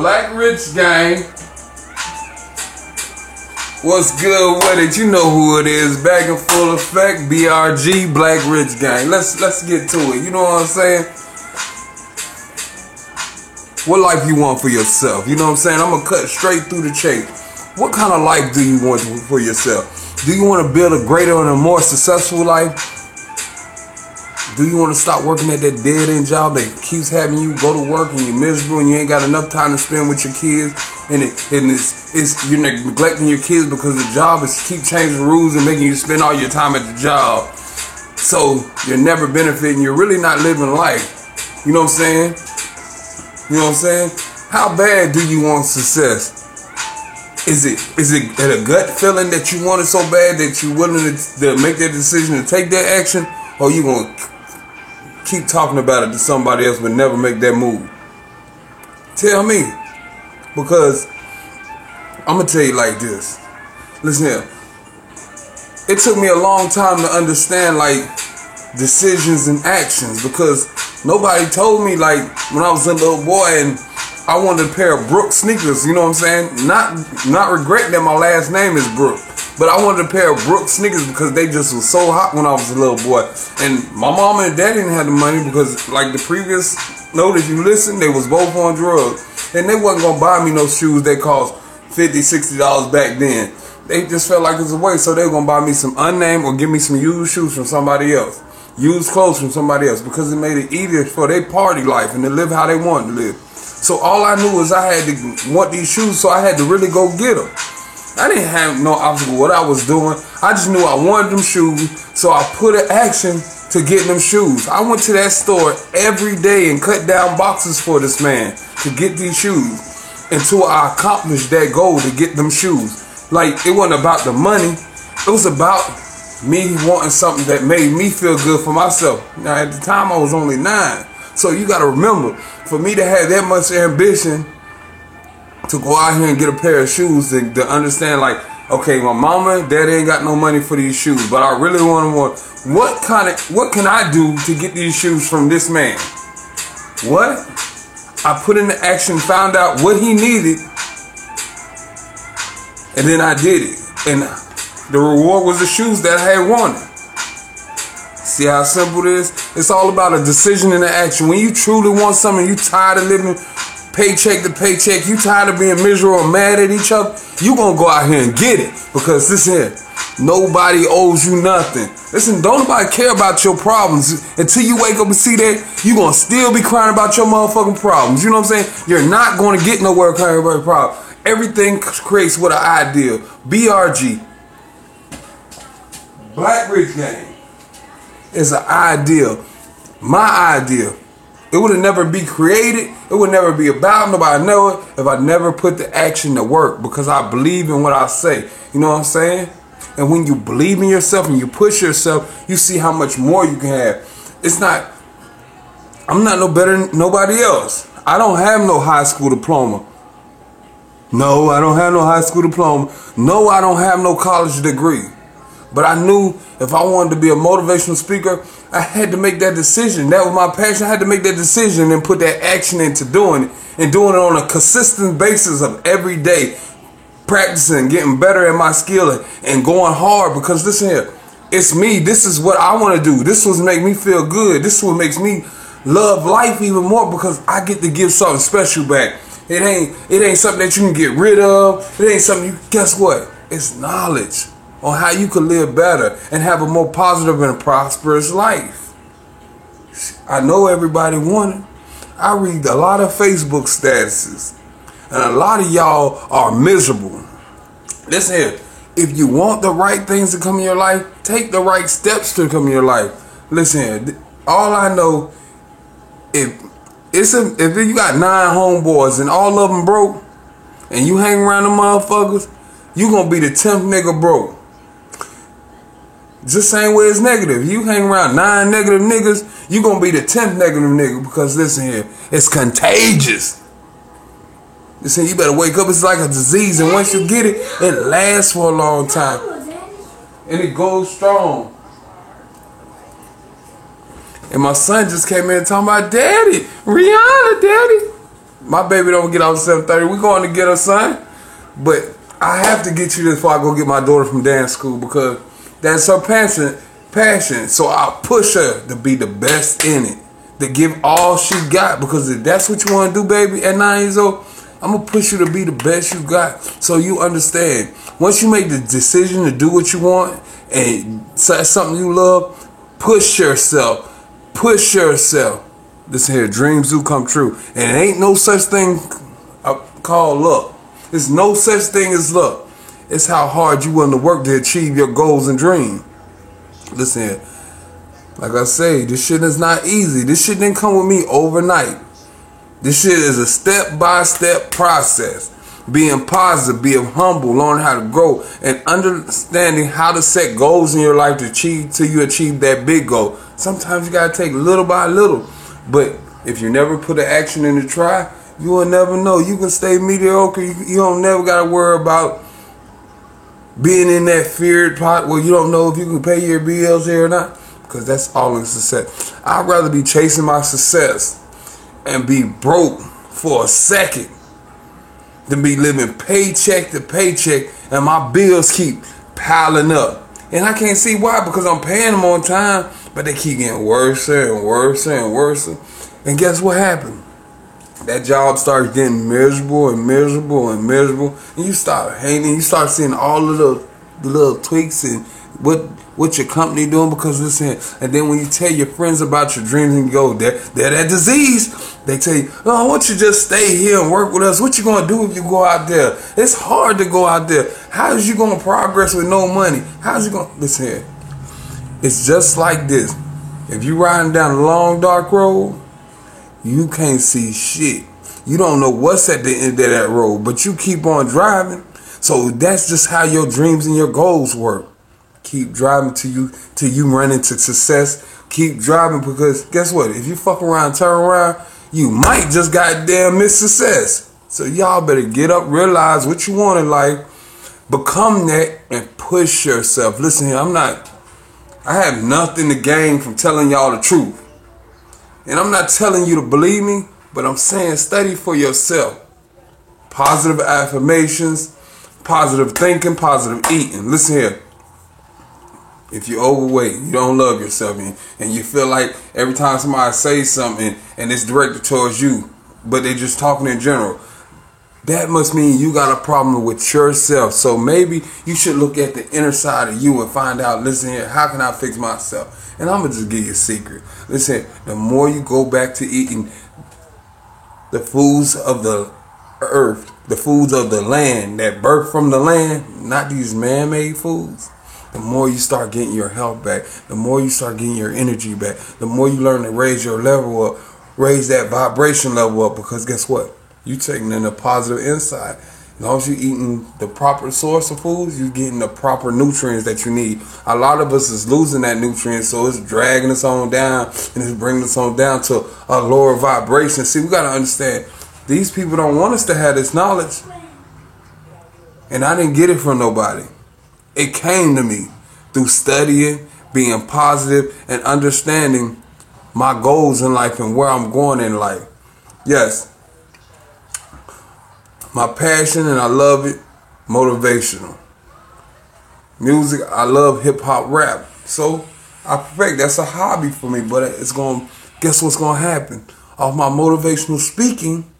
Black Rich Gang. What's good with it? You know who it is. Back in full effect. BRG, Black Rich Gang. Let's get to it. You know what I'm saying? What life you want for yourself? You know what I'm saying? I'm gonna cut straight through the chase. What kind of life do you want for yourself? Do you want to build a greater and a more successful life? Do you want to stop working at that dead-end job that keeps having you go to work and you're miserable and you ain't got enough time to spend with your kids, and you're neglecting your kids because the job is keep changing rules and making you spend all your time at the job, so you're never benefiting, you're really not living life. You know what I'm saying? You know what I'm saying? How bad do you want success? Is it a gut feeling that you want it so bad that you're willing to make that decision to take that action, or you gonna keep talking about it to somebody else but never make that move? Tell me. Because I'm going to tell you like this. Listen here. It took me a long time to understand like decisions and actions, because nobody told me, like when I was a little boy and I wanted a pair of Brooks sneakers, you know what I'm saying? Not regretting that my last name is Brooks. But I wanted a pair of Brooks sneakers because they just was so hot when I was a little boy. And my mama and daddy didn't have the money because, like the previous note, if you listen, they was both on drugs. And they wasn't going to buy me no shoes that cost $50, $60 back then. They just felt like it was a waste, so they were going to buy me some unnamed or give me some used shoes from somebody else. Used clothes from somebody else, because it made it easier for their party life and to live how they wanted to live. So all I knew was I had to want these shoes, so I had to really go get them. I didn't have no obstacle what I was doing. I just knew I wanted them shoes, so I put an action to get them shoes. I went to that store every day and cut down boxes for this man to get these shoes until I accomplished that goal to get them shoes. Like, it wasn't about the money. It was about me wanting something that made me feel good for myself. Now, at the time, I was only 9. So you got to remember, for me to have that much ambition to go out here and get a pair of shoes, to understand like, okay, my mama, daddy ain't got no money for these shoes, but I really want what can I do to get these shoes from this man? What? I put into action, found out what he needed, and then I did it. And the reward was the shoes that I had wanted. See how simple it is? It's all about a decision and an action. When you truly want something, you tired of living paycheck to paycheck, you tired of being miserable and mad at each other, you gonna go out here and get it. Because listen here, nobody owes you nothing. Listen, don't nobody care about your problems. Until you wake up and see that, you gonna still be crying about your motherfucking problems. You know what I'm saying? You're not gonna get nowhere crying about your problem. Everything creates with an idea. BRG, Black Rich Gang, is an idea. My idea. It would never be created. It would never be about nobody know it if I never put the action to work, because I believe in what I say. You know what I'm saying? And when you believe in yourself and you push yourself, you see how much more you can have. I'm not no better than nobody else. I don't have no high school diploma. No, I don't have no high school diploma. No, I don't have no college degree. But I knew if I wanted to be a motivational speaker, I had to make that decision. That was my passion. I had to make that decision and put that action into doing it. And doing it on a consistent basis of every day. Practicing, getting better at my skill, and going hard. Because listen here, it's me. This is what I want to do. This is what makes me feel good. This is what makes me love life even more, because I get to give something special back. It ain't something that you can get rid of. It ain't something guess what? It's knowledge on how you can live better and have a more positive and prosperous life. I know everybody want it. I read a lot of Facebook statuses, and a lot of y'all are miserable. Listen here, if you want the right things to come in your life, take the right steps to come in your life. Listen here, all I know, if you got 9 homeboys and all of them broke, and you hang around them motherfuckers, you gonna be the 10th nigga broke. Just the same way it's negative. You hang around 9 negative niggas, you gonna be the 10th negative nigga, because listen here, it's contagious. Listen, you better wake up. It's like a disease, and once you get it, it lasts for a long time, and it goes strong. And my son just came in talking about, Daddy, Rihanna, Daddy. My baby don't get out at 7:30. We going to get her, son. But I have to get you this before I go get my daughter from dance school because that's her passion. So I push her to be the best in it, to give all she got, because if that's what you want to do, baby, at 9 years old, I'm going to push you to be the best you got so you understand. Once you make the decision to do what you want and that's something you love, push yourself. Push yourself. Listen here, dreams do come true. And it ain't no such thing called luck. There's no such thing as luck. It's how hard you willing to work to achieve your goals and dreams. Listen here. Like I say, this shit is not easy. This shit didn't come with me overnight. This shit is a step-by-step process. Being positive, being humble, learning how to grow, and understanding how to set goals in your life to achieve till you achieve that big goal. Sometimes you gotta take little by little. But if you never put an action in to try, you will never know. You can stay mediocre. You don't never gotta worry about being in that feared pot where you don't know if you can pay your bills here or not. Because that's all in success. I'd rather be chasing my success and be broke for a second than be living paycheck to paycheck and my bills keep piling up. And I can't see why, because I'm paying them on time, but they keep getting worse and worse and worse. And guess what happened? That job starts getting miserable and miserable and miserable, and you start hating. You start seeing all of the little tweaks and what your company doing, because listen, and then when you tell your friends about your dreams and you go, they're that disease, they tell you, oh, why don't you just stay here and work with us? What you gonna do if you go out there? It's hard to go out there. How is you gonna progress with no money? How's you gonna listen here? It's just like this. If you riding down a long dark road, you can't see shit. You don't know what's at the end of that road, but you keep on driving. So that's just how your dreams and your goals work. Keep driving till you run into success. Keep driving, because guess what? If you fuck around, turn around, you might just goddamn miss success. So y'all better get up, realize what you want in life, become that, and push yourself. Listen here, I have nothing to gain from telling y'all the truth. And I'm not telling you to believe me, but I'm saying study for yourself. Positive affirmations, positive thinking, positive eating. Listen here. If you're overweight, you don't love yourself, and you feel like every time somebody says something and it's directed towards you, but they're just talking in general, that must mean you got a problem with yourself. So maybe you should look at the inner side of you and find out, listen here, how can I fix myself? And I'm going to just give you a secret. Listen, the more you go back to eating the foods of the earth, the foods of the land, that birth from the land, not these man-made foods, the more you start getting your health back, the more you start getting your energy back, the more you learn to raise your level up, raise that vibration level up, because guess what? You taking in a positive inside. As long as you're eating the proper source of foods, you're getting the proper nutrients that you need. A lot of us is losing that nutrient, so it's dragging us on down, and it's bringing us on down to a lower vibration. See, we got to understand, these people don't want us to have this knowledge. And I didn't get it from nobody. It came to me through studying, being positive, and understanding my goals in life and where I'm going in life. Yes, my passion, and I love it, motivational. Music, I love hip-hop rap. So I perfect, that's a hobby for me, but guess what's going to happen? Off my motivational speaking,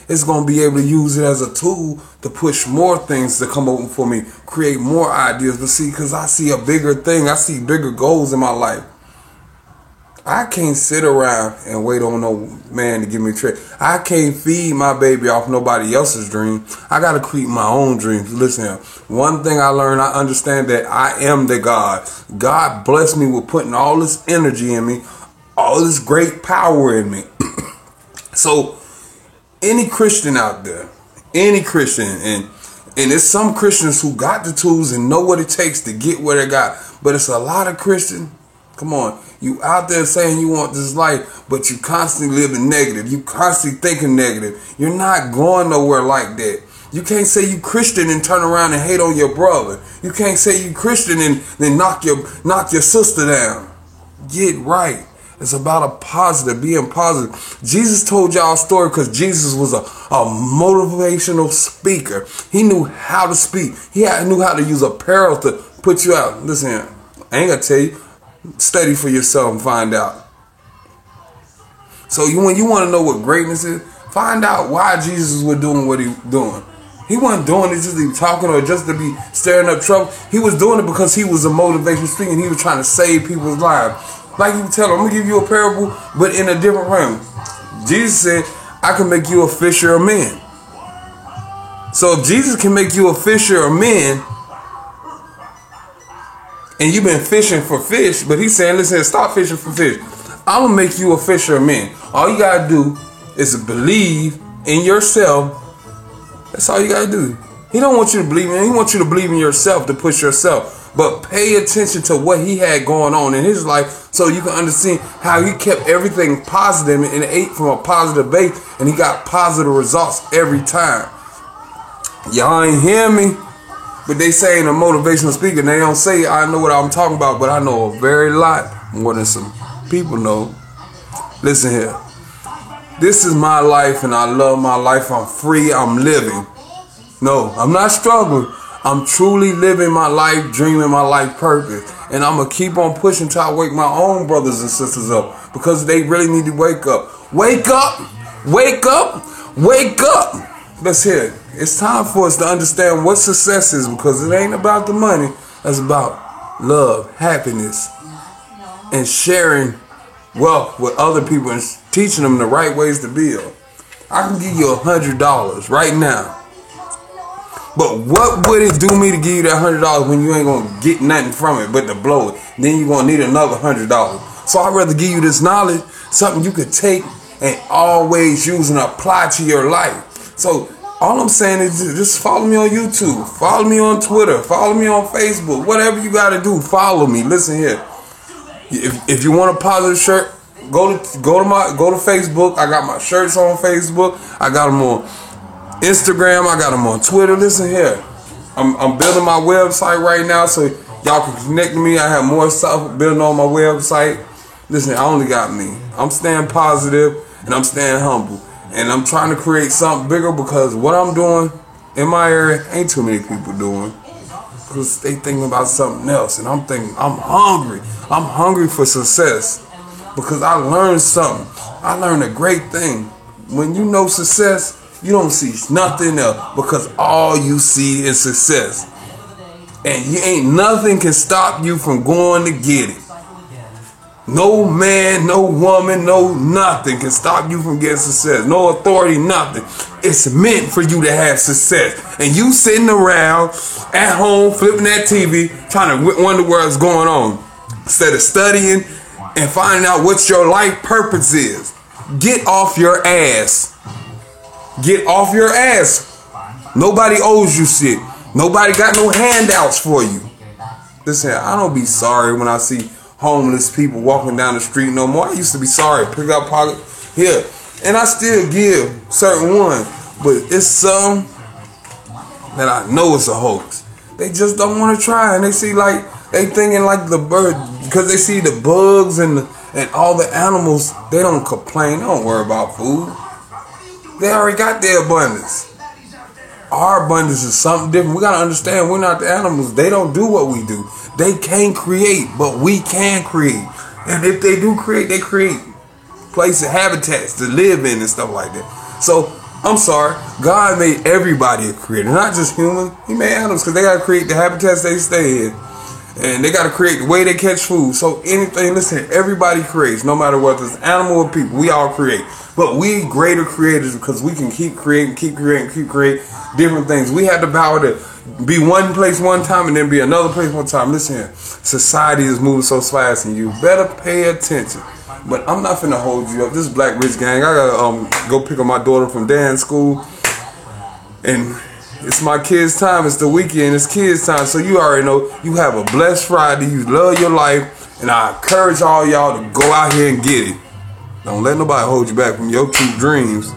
it's going to be able to use it as a tool to push more things to come open for me, create more ideas. But see, because I see a bigger thing, I see bigger goals in my life. I can't sit around and wait on no man to give me a trick. I can't feed my baby off nobody else's dream. I got to create my own dreams. Listen here, one thing I learned, I understand that I am the God. God blessed me with putting all this energy in me, all this great power in me. So any Christian out there, any Christian, and it's some Christians who got the tools and know what it takes to get where they got, but it's a lot of Christians, come on, you out there saying you want this life, but you constantly living negative, you constantly thinking negative, you're not going nowhere like that. You can't say you Christian and turn around and hate on your brother. You can't say you Christian and then knock your sister down. Get right. It's about a positive, being positive. Jesus told y'all a story because Jesus was a motivational speaker. He knew how to speak. He knew how to use a parable to put you out. Listen here, I ain't gonna tell you. Study for yourself and find out. So when you want to know what greatness is, find out why Jesus was doing what he was doing. He wasn't doing it just to be talking or just to be stirring up trouble. He was doing it because he was a motivational speaker and he was trying to save people's lives. Like you tell him, I'm going to give you a parable, but in a different realm. Jesus said, I can make you a fisher of men. So if Jesus can make you a fisher of men, and you've been fishing for fish, but he's saying, listen, stop fishing for fish. I'm going to make you a fisher of men. All you got to do is believe in yourself. That's all you got to do. He don't want you to believe in him. He wants you to believe in yourself, to push yourself. But pay attention to what he had going on in his life so you can understand how he kept everything positive and ate from a positive base, and he got positive results every time. Y'all ain't hear me? But they say in a motivational speaker, they don't say I know what I'm talking about, but I know a very lot more than some people know. Listen here. This is my life and I love my life. I'm free. I'm living. No, I'm not struggling. I'm truly living my life, dreaming my life purpose. And I'm going to keep on pushing till I wake my own brothers and sisters up, because they really need to wake up. Wake up. Wake up. Wake up. Let's hear it. It's time for us to understand what success is, because it ain't about the money. It's about love, happiness, and sharing wealth with other people and teaching them the right ways to build. I can give you $100 right now. But what would it do me to give you that $100 when you ain't going to get nothing from it but to blow it? Then you're going to need another $100. So I'd rather give you this knowledge, something you could take and always use and apply to your life. So all I'm saying is just follow me on YouTube, follow me on Twitter, follow me on Facebook, whatever you got to do, follow me. Listen here. If you want a positive shirt, go to Facebook. I got my shirts on Facebook. I got them on Instagram. I got them on Twitter. Listen here. I'm building my website right now, so y'all can connect to me. I have more stuff building on my website. Listen, I only got me. I'm staying positive and I'm staying humble. And I'm trying to create something bigger, because what I'm doing in my area ain't too many people doing. Because they thinking about something else. And I'm thinking, I'm hungry. I'm hungry for success. Because I learned something. I learned a great thing. When you know success, you don't see nothing else, because all you see is success. And you ain't nothing can stop you from going to get it. No man, no woman, no nothing can stop you from getting success. No authority, nothing. It's meant for you to have success. And you sitting around at home flipping that TV trying to wonder what's going on, instead of studying and finding out what your life purpose is. Get off your ass. Get off your ass. Nobody owes you shit. Nobody got no handouts for you. Listen, I don't be sorry when I see homeless people walking down the street no more. I used to be sorry, pick up pocket here, and I still give certain ones, but it's some that I know it's a hoax. They just don't want to try, and they see they thinking like the bird, because they see the bugs and all the animals. They don't complain. They don't worry about food. They already got their abundance. Our abundance is something different. We got to understand we're not the animals. They don't do what we do. They can't create, but we can create. And if they do create, they create places, habitats to live in and stuff like that. So, I'm sorry. God made everybody a creator, not just humans. He made animals because they got to create the habitats they stay in. And they got to create the way they catch food. So anything, listen, everybody creates, no matter whether it's animal or people. We all create. But we greater creators because we can keep creating different things. We have the power to be one place one time and then be another place one time. Listen here. Society is moving so fast and you better pay attention. But I'm not finna hold you up. This is Black Rich Gang. I gotta go pick up my daughter from dance school. And it's my kids' time. It's the weekend. It's kids' time. So you already know. You have a blessed Friday. You love your life. And I encourage all y'all to go out here and get it. Don't let nobody hold you back from your true dreams.